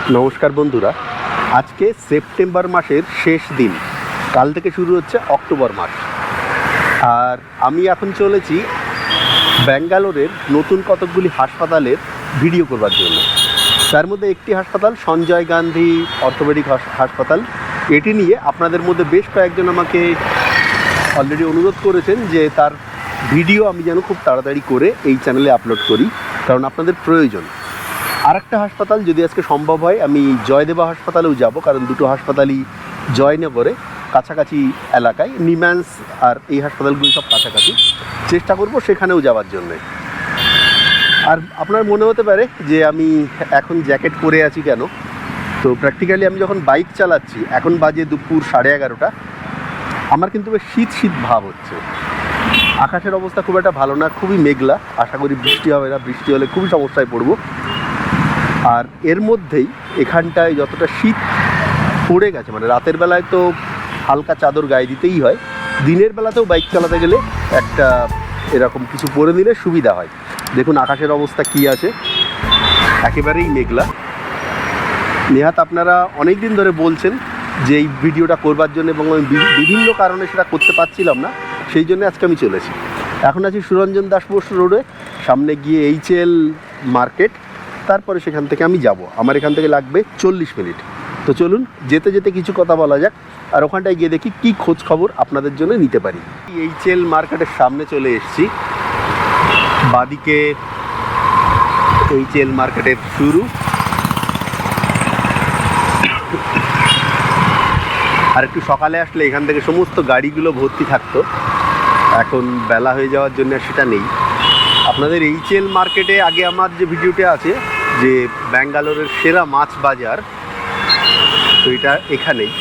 নমস্কার বন্ধুরা, আজকে সেপ্টেম্বর মাসের শেষ দিন। কাল থেকে শুরু হচ্ছে অক্টোবর মাস। আর আমি এখন চলেছি ব্যাঙ্গালোরের নতুন কতকগুলি হাসপাতালের ভিডিও করবার জন্য। তার মধ্যে একটি হাসপাতাল সঞ্জয় গান্ধী অর্থোপেডিক হাসপাতাল। এটি নিয়ে আপনাদের মধ্যে বেশ কয়েকজন আমাকে অলরেডি অনুরোধ করেছেন যে তার ভিডিও আমি যেন খুব তাড়াতাড়ি করে এই চ্যানেলে আপলোড করি, কারণ আপনাদের প্রয়োজন। আর একটা হাসপাতাল যদি আজকে সম্ভব হয় আমি জয়দেবা হাসপাতালেও যাব, কারণ দুটো হাসপাতালই জয়নগরে কাছাকাছি এলাকায়। নিম্যান্স আর এই হাসপাতালগুলি সব কাছাকাছি, চেষ্টা করব সেখানেও যাওয়ার জন্যে। আর আপনার মনে হতে পারে যে আমি এখন জ্যাকেট পরে আছি কেন, তো প্র্যাকটিক্যালি আমি যখন বাইক চালাচ্ছি, এখন বাজে দুপুর 11:30, আমার কিন্তু বেশ শীত শীত ভাব হচ্ছে। আকাশের অবস্থা খুব একটা ভালো না, খুবই মেঘলা। আশা করি বৃষ্টি হবে না, বৃষ্টি হলে খুবই সমস্যায় পড়ব। আর এর মধ্যেই এখানটায় যতটা শীত পড়ে গেছে, মানে রাতের বেলায় তো হালকা চাদর গায়ে দিতেই হয়, দিনের বেলাতেও বাইক চালাতে গেলে একটা এরকম কিছু পরে নিলে সুবিধা হয়। দেখুন আকাশের অবস্থা কি আছে, একেবারেই মেঘলা। নেহাত আপনারা অনেক দিন ধরে বলছেন যে এই ভিডিওটা করবার জন্য, এবং আমি বিভিন্ন কারণে সেটা করতে পারছিলাম না, সেই জন্য আজকে আমি চলেছি। এখন আছি সুরঞ্জন দাস বোস রোডে, সামনে গিয়ে HL মার্কেট, তারপরে সেখান থেকে আমি যাব। আমার এখান থেকে লাগবে 40 মিনিট। তো চলুন যেতে যেতে কিছু কথা বলা যাক, আর ওখানটায় গিয়ে দেখি কী খোঁজ খবর আপনাদের জন্য নিতে পারি। HL মার্কেটের সামনে চলে এসেছি, বাদিকে HL মার্কেটের শুরু। আর একটু সকালে আসলে এখান থেকে সমস্ত গাড়িগুলো ভর্তি থাকতো, এখন বেলা হয়ে যাওয়ার জন্য সেটা নেই। আপনাদের HL মার্কেটে আগে আমার যে ভিডিওটা আছে যে ব্যাঙ্গালোরের সেরা মাছ বাজার, তো এটা এখানেই।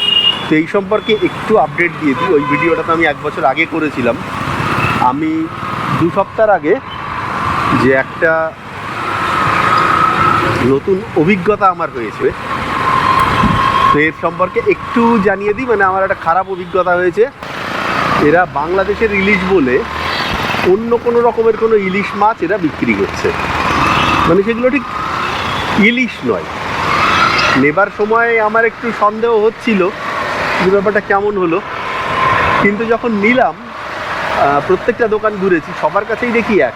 তো এই সম্পর্কে একটু আপডেট দিয়ে দিই। ওই ভিডিওটা তো আমি 1 বছর আগে করেছিলাম। আমি 2 সপ্তাহ আগে যে একটা নতুন অভিজ্ঞতা আমার হয়েছে, তো এর সম্পর্কে একটু জানিয়ে দিই। মানে আমার একটা খারাপ অভিজ্ঞতা হয়েছে। এরা বাংলাদেশের ইলিশ বলে অন্য কোনো রকমের কোনো ইলিশ মাছ এরা বিক্রি করছে, মানে সেগুলো ঠিক ইলিশ নয়। নেবার সময় আমার একটু সন্দেহ হচ্ছিল যে ব্যাপারটা কেমন হলো, কিন্তু যখন নিলাম, প্রত্যেকটা দোকান ঘুরেছি, সবার কাছেই দেখি এক।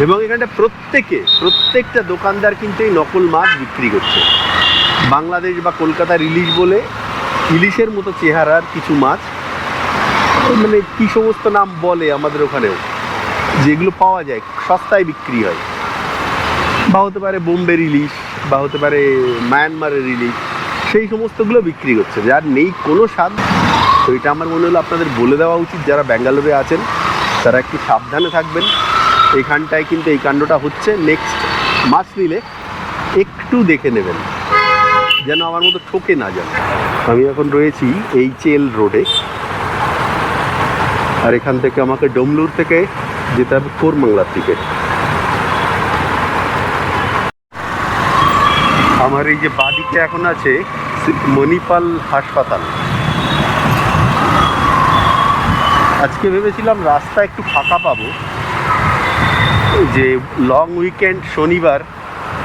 এবং এখানটা প্রত্যেকটা দোকানদার কিন্তু এই নকল মাছ বিক্রি করছে। বাংলাদেশ বা কলকাতার ইলিশ বলে ইলিশের মতো চেহারার কিছু মাছ, মানে কী সমস্ত নাম বলে আমাদের ওখানেও, যেগুলো পাওয়া যায় সস্তায় বিক্রি হয়, বা হতে পারে বোম্বের ইলিশ, বা হতে পারে মায়ানমারের ইলিশ, সেই সমস্তগুলো বিক্রি করছে, যার নেই কোনো স্বাদ। তো এটা আমার মনে হলো আপনাদের বলে দেওয়া উচিত। যারা ব্যাঙ্গালোরে আছেন তারা একটু সাবধানে থাকবেন। এখানটায় কিন্তু এই কাণ্ডটা হচ্ছে। নেক্সট মাছ নিলে একটু দেখে নেবেন, যেন আমার মতো ঠকে না যান। আমি এখন রয়েছি HL রোডে, আর এখান থেকে আমাকে ডোমলুর থেকে যেতে হবে কোরমাংলার দিকে। আমার এই যে বাদিকে এখন আছে মণিপাল হাসপাতাল। আজকে ভেবেছিলাম রাস্তা একটু ফাঁকা পাবো, যে লং উইকেন্ড শনিবার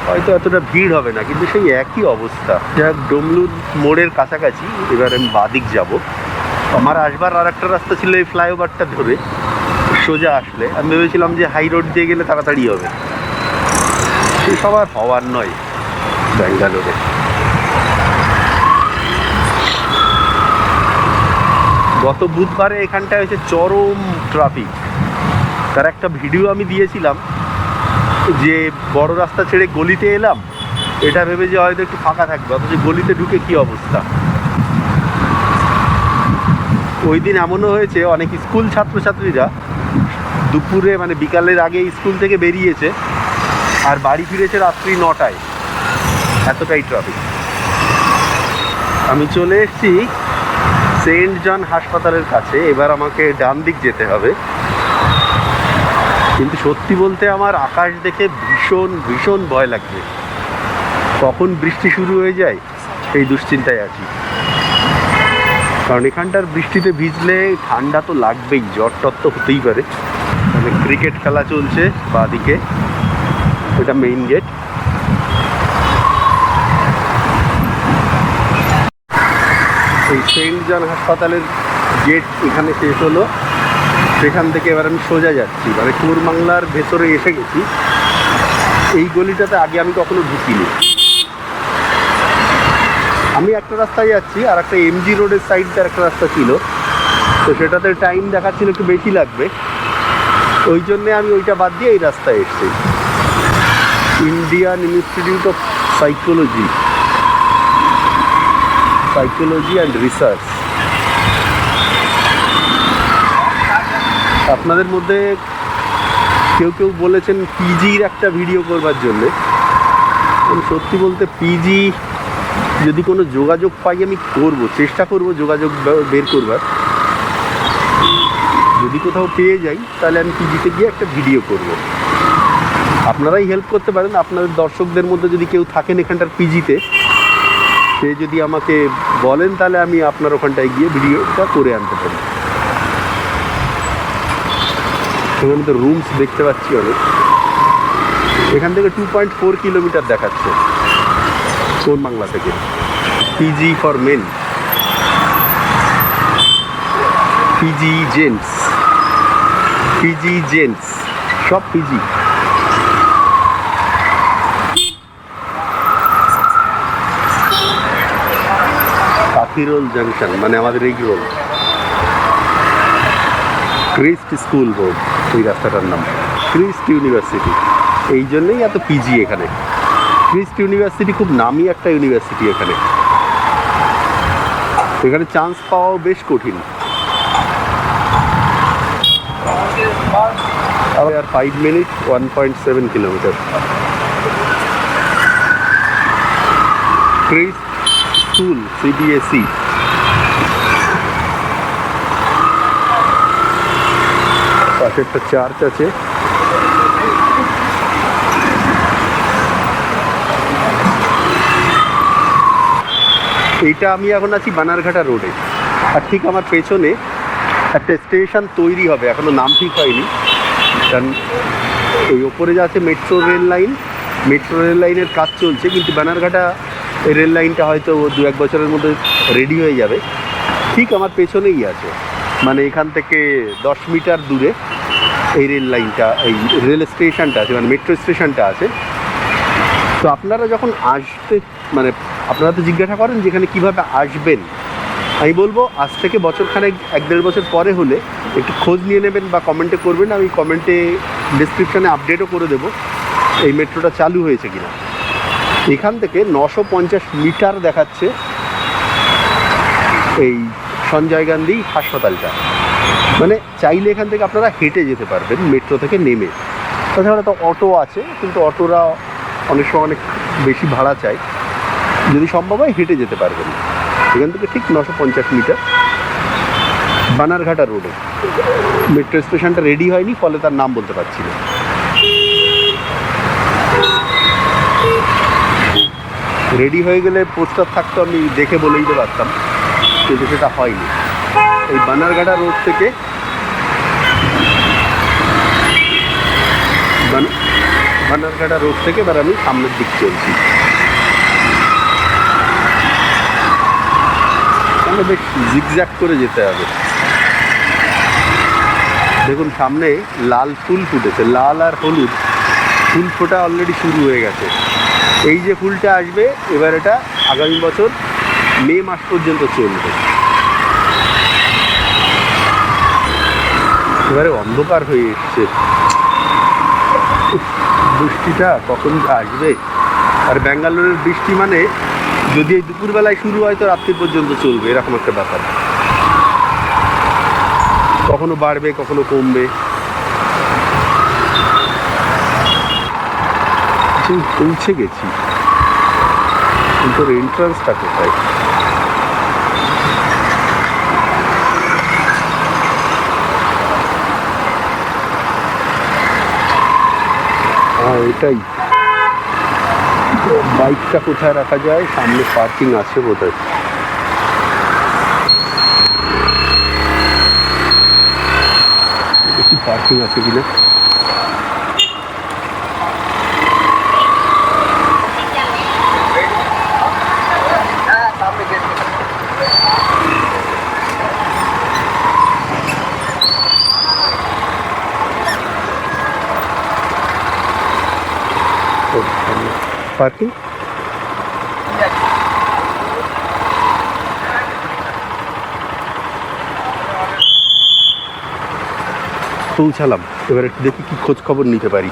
হয়তো এতটা ভিড় হবে না, কিন্তু সেই একই অবস্থা। যাক, ডোমলুর মোড়ের কাছাকাছি এবার আমি বাদিক যাব। আমার আসবার আর একটা রাস্তা ছিল এই ফ্লাইওভারটা ধরে সোজা আসলে। আমি ভেবেছিলাম যে হাই রোড দিয়ে গেলে তাড়াতাড়ি হবে, সেই সবার হওয়ার নয় ব্যাঙ্গালোরে। গত বুধবারে এখানটায় হয়েছে চরম ট্রাফিক। তার একটা ভিডিও আমি দিয়েছিলাম, যে বড় রাস্তা ছেড়ে গলিতে এলাম, এটা ভেবে যে হয়তো একটু ফাঁকা থাকবে, অথচ গলিতে ঢুকে কী অবস্থা। ওই দিন এমনও হয়েছে অনেক স্কুল ছাত্রছাত্রীরা দুপুরে, মানে বিকালের আগে স্কুল থেকে বেরিয়েছে আর বাড়ি ফিরেছে রাত্রি 9টায়, এতটাই ট্রাফিক। আমি চলে এসেছি সেন্ট জন হাসপাতালের কাছে। এবার আমাকে ডান দিক যেতে হবে, কিন্তু সত্যি বলতে আমার আকাশ দেখে ভীষণ ভীষণ ভয় লাগছে। কখন বৃষ্টি শুরু হয়ে যায় সেই দুশ্চিন্তায় আছি, কারণ এখানটার বৃষ্টিতে ভিজলে ঠান্ডা তো লাগবেই, জ্বর টর তো হতেই পারে। মানে ক্রিকেট খেলা চলছে বাদিকে, এটা মেইন গেট। এই সেন্ট জন হাসপাতালের গেট এখানে শেষ হলো। সেখান থেকে এবার আমি সোজা যাচ্ছি, মানে কোরবাংলার ভেতরে এসে গেছি। এই গলিটাতে আগে আমি কখনো ঢুকিনি। আমি একটা রাস্তায় যাচ্ছি, আর একটা এমজি রোডের সাইডটা একটা রাস্তা ছিল, তো সেটাতে টাইম দেখাচ্ছিল একটু বেশি লাগবে, ওই জন্যে আমি ওইটা বাদ দিয়ে এই রাস্তায় এসেছি। Indian institute of psychology and research. আপনাদের মধ্যে কেউ কেউ বলেছেন পিজির একটা ভিডিও করবার জন্যে। সত্যি বলতে পিজি যদি কোনো যোগাযোগ পাই আমি করব, চেষ্টা করব যোগাযোগ বের করবার। যদি কোথাও পেয়ে যাই তাহলে আমি পিজিতে গিয়ে একটা ভিডিও করব। আপনারাই হেল্প করতে পারেন। আপনাদের দর্শকদের মধ্যে যদি কেউ থাকেন এখানটার পিজিতে, সে যদি আমাকে বলেন তাহলে আমি আপনার ওখানটায় গিয়ে ভিডিওটা করে আনতে পারি। এখানে তো রুমস দেখতে পাচ্ছি অনেক। এখান থেকে 2.4 কিলোমিটার দেখাচ্ছে কোরবাংলা থেকে। PG for men, PG gents, সব পিজি। কাফিরোল জাংশন মানে আমাদের এই রোল। ক্রিস্ট স্কুল বোর্ড এই রাস্তাটার নাম, ক্রিস্ট ইউনিভার্সিটি। এই জন্যই এত পিজি এখানে। ক্রিস্ট ইউনিভার্সিটি খুব নামি একটা ইউনিভার্সিটি। এখানে চান্স পাওয়াও বেশ কঠিন। আর 5 মিনিট 1.7 কিলোমিটার। ক্রিস্ট school CBSE. পাশে একটা চার্চ আছে। এইটা আমি এখন আছি বানারঘাটা রোডে, আর ঠিক আমার পেছনে একটা স্টেশন তৈরি হবে, এখনো নাম ঠিক হয়নি। কারণ ওই ওপরে যা আছে মেট্রো রেল লাইনের কাজ চলছে, কিন্তু বানারঘাটা এই রেল লাইনটা হয়তো 2-1 বছরের মধ্যে রেডি হয়ে যাবে। ঠিক আমার পেছনেই আছে, মানে এখান থেকে 10 মিটার দূরে এই রেল লাইনটা, এই রেল স্টেশনটা আছে, মানে মেট্রো স্টেশনটা আছে। তো আপনারা যখন আসতে, মানে আপনারা তো জিজ্ঞাসা করেন যেখানে কীভাবে আসবেন, আমি বলবো আজ থেকে বছরখানেক 1-1.5 বছর পরে হলে একটু খোঁজ নিয়ে নেবেন বা কমেন্টে করবেন। আমি কমেন্টে ডিসক্রিপশানে আপডেটও করে দেবো এই মেট্রোটা চালু হয়েছে কিনা। এখান থেকে 950 মিটার দেখাচ্ছে এই সঞ্জয় গান্ধী হাসপাতালটা। মানে চাইলে এখান থেকে আপনারা হেঁটে যেতে পারবেন মেট্রো থেকে নেমে। তাছাড়া তো অটো আছে, কিন্তু অটোরা অনেক সময় অনেক বেশি ভাড়া চায়। যদি সম্ভব হয় হেঁটে যেতে পারবেন এখান থেকে ঠিক 950 মিটার বানারঘাটা রোডে। মেট্রো স্টেশনটা রেডি হয়নি, ফলে তার নাম বলতে পারছি না। রেডি হয়ে গেলে পোস্টার থাকতো, আমি দেখে বলে দিতে পারতাম, কিন্তু সেটা হয়নি। এই বানারঘাটা রোড থেকে এবার আমি সামনের দিক চলছি। তাহলে বেশ জিগজ্যাগ করে যেতে হবে। দেখুন সামনে লাল ফুল ফুটেছে, লাল আর হলুদ ফুল ফোটা অলরেডি শুরু হয়ে গেছে। এই যে ফুলটা আসবে এবার, এটা আগামী বছর মে মাস পর্যন্ত চলবে। এবারে অন্ধকার হয়ে এসছে, বৃষ্টিটা কখন আসবে। আর ব্যাঙ্গালোরের বৃষ্টি মানে যদি এই দুপুরবেলায় শুরু হয় তো রাত্রি পর্যন্ত চলবে, এরকম একটা ব্যাপার। কখনো বাড়বে কখনো কমবে। পৌঁছে গেছি, কিন্তু এন্ট্রান্সটা কোথায়? হ্যাঁ এটাই। বাইকটা কোথায় রাখা যায়? সামনে পার্কিং আছে বোধহয়। একটু পার্কিং আছে কিনা। পার্কিং পৌঁছালাম, এবার একটু দেখি কি খোঁজ খবর নিতে পারি।